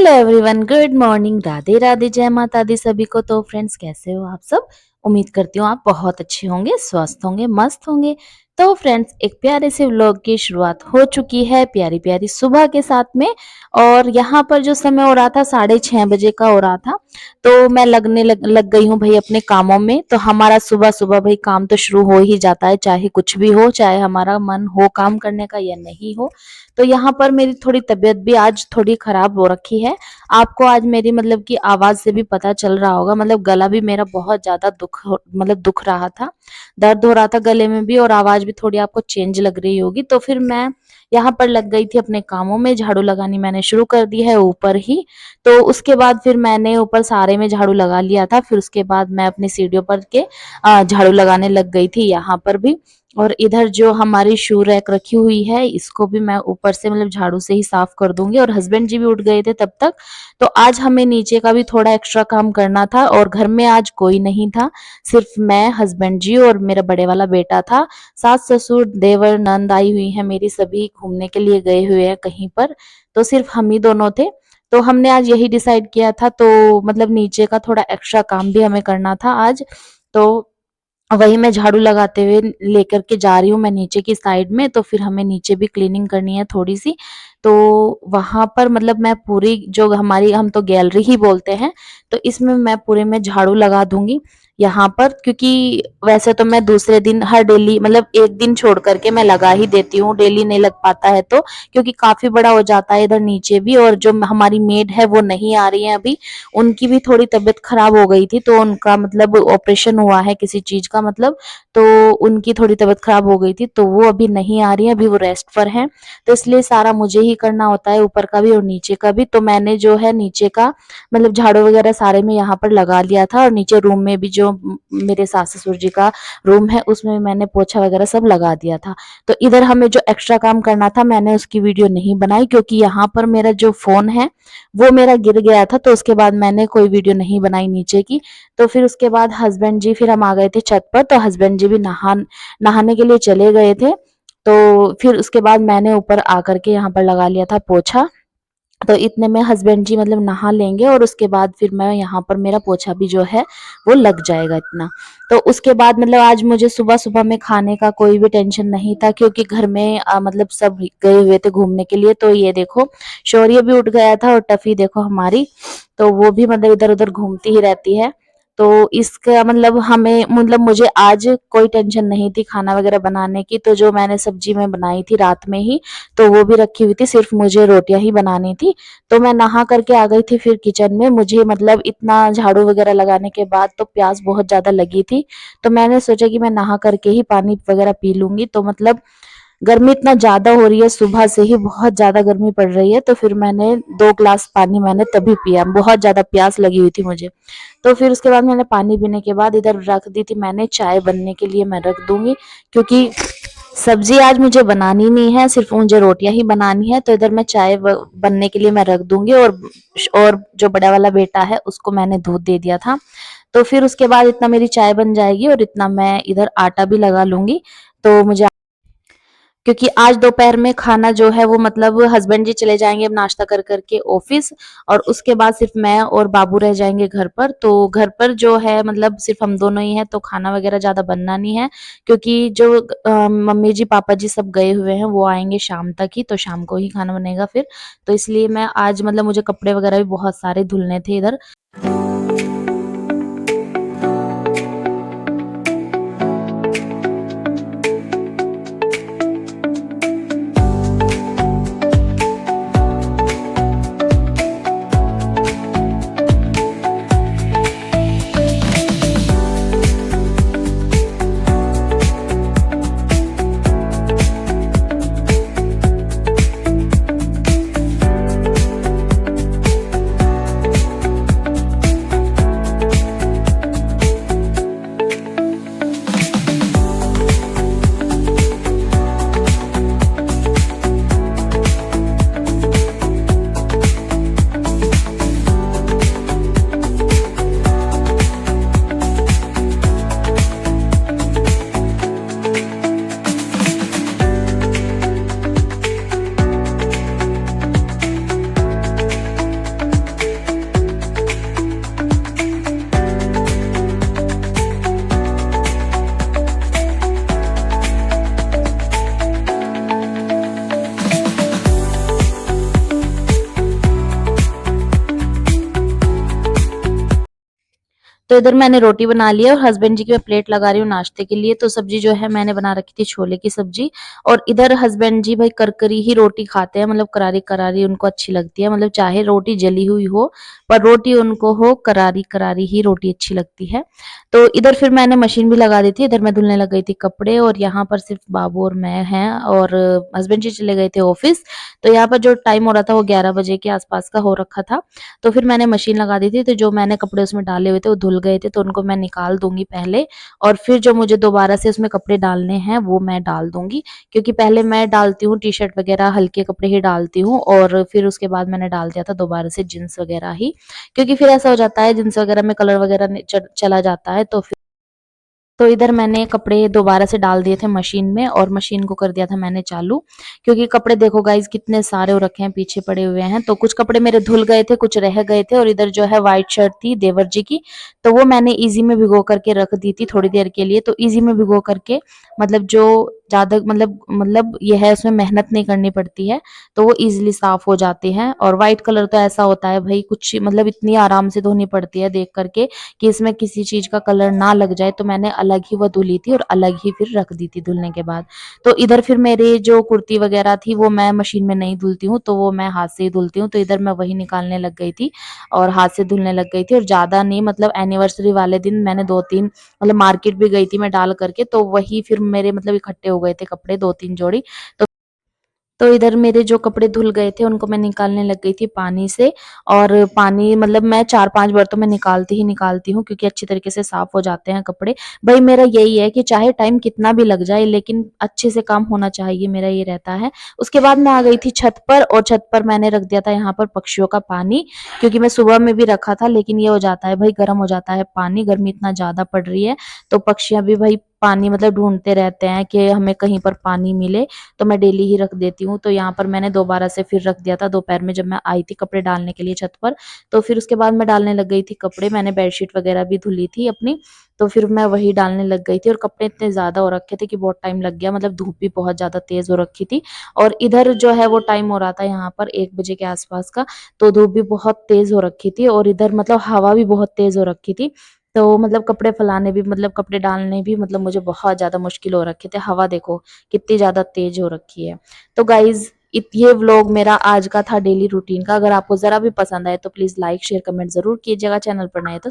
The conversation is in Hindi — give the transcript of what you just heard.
Hello everyone, good morning, Radhe Radhe, जय माता दी सभी को। तो फ्रेंड्स, कैसे हो आप सब? उम्मीद करती हूँ आप बहुत अच्छे होंगे, स्वस्थ होंगे, मस्त होंगे। तो फ्रेंड्स, एक प्यारे से व्लॉग की शुरुआत हो चुकी है, प्यारी प्यारी सुबह के साथ में। और यहाँ पर जो समय हो रहा था 6:30 बजे का हो रहा था। तो मैं लग गई हूँ भाई अपने कामों में। तो हमारा सुबह सुबह भाई काम तो शुरू हो ही जाता है, चाहे कुछ भी हो, चाहे हमारा मन हो काम करने का या नहीं हो। तो यहाँ पर मेरी थोड़ी तबीयत भी आज थोड़ी खराब हो रखी है। आपको आज मेरी मतलब कि आवाज़ से भी पता चल रहा होगा, मतलब गला भी मेरा बहुत ज़्यादा दुख रहा था। दर्द हो रहा था गले में भी, और आवाज़ भी थोड़ी आपको चेंज लग रही होगी। तो फिर मैं यहाँ पर लग गई थी अपने कामों में, झाड़ू लगानी मैंने शुरू कर दी है ऊपर ही। तो उसके बाद फिर मैंने ऊपर सारे में झाड़ू लगा लिया था। फिर उसके बाद मैं अपनी सीढ़ियों पर के झाड़ू लगाने लग गई थी यहाँ पर भी। और इधर जो हमारी शू रैक रखी हुई है, इसको भी मैं ऊपर से मतलब झाड़ू से ही साफ कर दूंगी। और हस्बैंड जी भी उठ गए थे तब तक। तो आज हमें नीचे का भी थोड़ा एक्स्ट्रा काम करना था, और घर में आज कोई नहीं था। सिर्फ मैं, हस्बैंड जी और मेरा बड़े वाला बेटा था। सास ससुर देवर नंद आई हुई है मेरी, सभी घूमने के लिए गए हुए हैं कहीं पर। तो सिर्फ हम ही दोनों थे। तो हमने आज यही डिसाइड किया था, तो मतलब नीचे का थोड़ा एक्स्ट्रा काम भी हमें करना था आज। तो वही मैं झाड़ू लगाते हुए लेकर के जा रही हूँ मैं नीचे की साइड में। तो फिर हमें नीचे भी क्लीनिंग करनी है थोड़ी सी। तो वहां पर मतलब मैं पूरी जो हमारी, हम तो गैलरी ही बोलते हैं, तो इसमें मैं पूरे में झाड़ू लगा दूंगी यहाँ पर। क्योंकि वैसे तो मैं दूसरे दिन हर डेली मतलब एक दिन छोड़ करके मैं लगा ही देती हूँ, डेली नहीं लग पाता है तो। क्योंकि काफी बड़ा हो जाता है इधर नीचे भी, और जो हमारी मेड है वो नहीं आ रही है अभी। उनकी भी थोड़ी तबीयत खराब हो गई थी, तो उनका मतलब ऑपरेशन हुआ है किसी चीज का मतलब। तो उनकी थोड़ी तबीयत खराब हो गई थी, तो वो अभी नहीं आ रही है, अभी वो रेस्ट पर है। तो इसलिए सारा मुझे ही करना होता है, ऊपर का भी और नीचे का भी। तो मैंने जो है नीचे का मतलब झाड़ू वगैरह सारे में यहाँ पर लगा लिया था। और नीचे रूम में भी जो मेरे सास ससुर जी का रूम है, उसमें मैंने पोछा वगैरह सब लगा दिया था। तो इधर हमें जो एक्स्ट्रा काम करना था, मैंने उसकी वीडियो नहीं बनाई, क्योंकि यहाँ पर मेरा जो फोन है वो मेरा गिर गया था। तो उसके बाद मैंने कोई वीडियो नहीं बनाई नीचे की। तो फिर उसके बाद हस्बैंड जी, फिर हम आ गए थे छत पर। तो हस्बैंड जी भी नहाने के लिए चले गए थे। तो फिर उसके बाद मैंने ऊपर आकर के यहाँ पर लगा लिया था पोछा। तो इतने में हस्बैंड जी मतलब नहा लेंगे, और उसके बाद फिर मैं यहाँ पर मेरा पोछा भी जो है वो लग जाएगा इतना। तो उसके बाद मतलब आज मुझे सुबह सुबह में खाने का कोई भी टेंशन नहीं था, क्योंकि घर में मतलब सब गए हुए थे घूमने के लिए। तो ये देखो, शौर्य भी उठ गया था, और टफी देखो हमारी, तो वो भी मतलब इधर उधर घूमती ही रहती है। तो इसका मतलब हमें मतलब मुझे आज कोई टेंशन नहीं थी खाना वगैरह बनाने की। तो जो मैंने सब्जी में बनाई थी रात में ही, तो वो भी रखी हुई थी, सिर्फ मुझे रोटियां ही बनानी थी। तो मैं नहा करके आ गई थी फिर किचन में। मुझे मतलब इतना झाड़ू वगैरह लगाने के बाद तो प्यास बहुत ज्यादा लगी थी। तो मैंने सोचा कि मैं नहा करके ही पानी वगैरह पी लूंगी। तो मतलब गर्मी इतना ज्यादा हो रही है, सुबह से ही बहुत ज्यादा गर्मी पड़ रही है। तो फिर मैंने 2 ग्लास पानी मैंने तभी पिया, बहुत ज्यादा प्यास लगी हुई थी मुझे। तो फिर उसके बाद मैंने पानी पीने के बाद इधर रख दी थी मैंने चाय बनने के लिए, मैं रख दूंगी। क्योंकि सब्जी आज मुझे बनानी नहीं है, सिर्फ मुझे रोटियां ही बनानी है। तो इधर मैं चाय बनने के लिए मैं रख दूंगी। और जो बड़ा वाला बेटा है उसको मैंने दूध दे दिया था। तो फिर उसके बाद इतना मेरी चाय बन जाएगी, और इतना मैं इधर आटा भी लगा लूंगी। तो मुझे, क्योंकि आज दोपहर में खाना जो है वो मतलब हस्बैंड जी चले जाएंगे अब नाश्ता कर करके ऑफिस। और उसके बाद सिर्फ मैं और बाबू रह जाएंगे घर पर। तो घर पर जो है मतलब सिर्फ हम दोनों ही हैं, तो खाना वगैरह ज्यादा बनना नहीं है। क्योंकि जो मम्मी जी पापा जी सब गए हुए हैं, वो आएंगे शाम तक ही, तो शाम को ही खाना बनेगा फिर। तो इसलिए मैं आज मतलब मुझे कपड़े वगैरह भी बहुत सारे धुलने थे इधर। तो इधर मैंने रोटी बना ली है और हस्बैंड जी की मैं प्लेट लगा रही हूँ नाश्ते के लिए। तो सब्जी जो है मैंने बना रखी थी छोले की सब्जी, और इधर हस्बैंड जी भाई करकरी ही रोटी खाते हैं, मतलब करारी-करारी उनको अच्छी लगती है, मतलब चाहे रोटी जली हुई हो, पर रोटी उनको हो करारी-करारी ही रोटी अच्छी लगती है। तो इधर फिर मैंने मशीन भी लगा दी थी, इधर मैं धुलने लग गई थी कपड़े, और यहाँ पर सिर्फ बाबू और मैं हैं, और हस्बैंड जी चले गए थे ऑफिस। तो यहाँ पर जो टाइम हो रहा था वो 11 बजे के आसपास का हो रखा था। तो फिर मैंने मशीन लगा दी थी, तो जो मैंने कपड़े उसमें डाले हुए थे वो धुल गए थे, तो उनको मैं निकाल दूँगी पहले, और फिर जो मुझे दोबारा से उसमें कपड़े डालने हैं वो मैं डाल दूँगी। क्योंकि पहले मैं डालती हूँ टी-शर्ट वगैरह, हल्के कपड़े ही डालती हूँ, और फिर उसके बाद मैंने डाल दिया था दोबारा से जीन्स वगैरह ही। क्योंकि फिर ऐसा हो जाता है जीन्स वगैरह में कलर वगैरह चला जाता है, तो इधर मैंने कपड़े दोबारा से डाल दिए थे मशीन में, और मशीन को कर दिया था मैंने चालू। क्योंकि कपड़े देखो गाइस कितने सारे हो रखे हैं, पीछे पड़े हुए हैं। तो कुछ कपड़े मेरे धुल गए थे, कुछ रह गए थे, और इधर जो है व्हाइट शर्ट थी देवर जी की, तो वो मैंने ईज़ी में भिगो करके रख दी थी थोड़ी देर के लिए। तो ईज़ी में भिगो करके मतलब जो ज़्यादा मतलब ये है, उसमें मेहनत नहीं करनी पड़ती है, तो वो ईज़िली साफ हो जाते हैं। और व्हाइट कलर तो ऐसा होता है भई, कुछ मतलब इतनी आराम से धोनी पड़ती है देख करके कि इसमें किसी चीज़ का कलर ना लग जाए, तो मैंने अलग ही वो धुली थी और अलग ही फिर रख दी थी धुलने के बाद। तो इधर फिर मेरी जो कुर्ती वगैरह थी वो मैं मशीन में नहीं धुलती हूँ, तो वो मैं हाथ से ही धुलती हूँ, तो इधर मैं वही निकालने लग गई थी और हाथ से धुलने लग गई थी। और ज़्यादा नहीं, मतलब एनिवर्सरी वाले दिन मैंने 2-3 मतलब मार्केट भी गई थी मैं डाल करके, तो वही फिर मेरे मतलब इकट्ठे हो गए थे कपड़े 2-3 जोड़ी। तो इधर मेरे जो कपड़े धुल गए थे उनको मैं निकालने लग गई थी पानी से, और पानी मतलब मैं 4-5 बार तो मैं निकालती ही निकालती हूँ, क्योंकि अच्छी तरीके से साफ हो जाते हैं कपड़े। भई मेरा यही है कि चाहे टाइम कितना भी लग जाए, लेकिन अच्छे से काम होना चाहिए, मेरा ये रहता है। उसके बाद मैं आ गई थी छत पर, और छत पर मैंने रख दिया था यहाँ पर पक्षियों का पानी, क्योंकि मैं सुबह में भी रखा था, लेकिन ये हो जाता है भई गर्म हो जाता है पानी, गर्मी इतना ज़्यादा पड़ रही है, तो पक्षियाँ भी भई पानी मतलब ढूँढते रहते हैं कि हमें कहीं पर पानी मिले, तो मैं डेली ही रख देती हूँ। तो यहाँ पर मैंने दोबारा से फिर रख दिया था दोपहर में, जब मैं आई थी कपड़े डालने के लिए छत पर। तो फिर उसके बाद मैं डालने लग गई थी कपड़े, मैंने बेडशीट वगैरह भी धुली थी अपनी, तो फिर मैं वही डालने लग गई थी। और कपड़े इतने ज़्यादा हो रखे थे कि बहुत टाइम लग गया, मतलब धूप भी बहुत ज़्यादा तेज़ हो रखी थी। और इधर जो है वो टाइम हो रहा था यहाँ पर 1 बजे के आसपास का, तो धूप भी बहुत तेज़ हो रखी थी, और इधर मतलब हवा भी बहुत तेज़ हो रखी थी। तो मतलब कपड़े फैलाने भी, मतलब कपड़े डालने भी, मतलब मुझे बहुत ज़्यादा मुश्किल हो रखे थे। हवा देखो कितनी ज़्यादा तेज़ हो रखी है। तो गाइज़ ये व्लॉग मेरा आज का था डेली रूटीन का। अगर आपको ज़रा भी पसंद आए तो प्लीज़ लाइक, शेयर, कमेंट ज़रूर कीजिएगा। चैनल पर नए हैं तो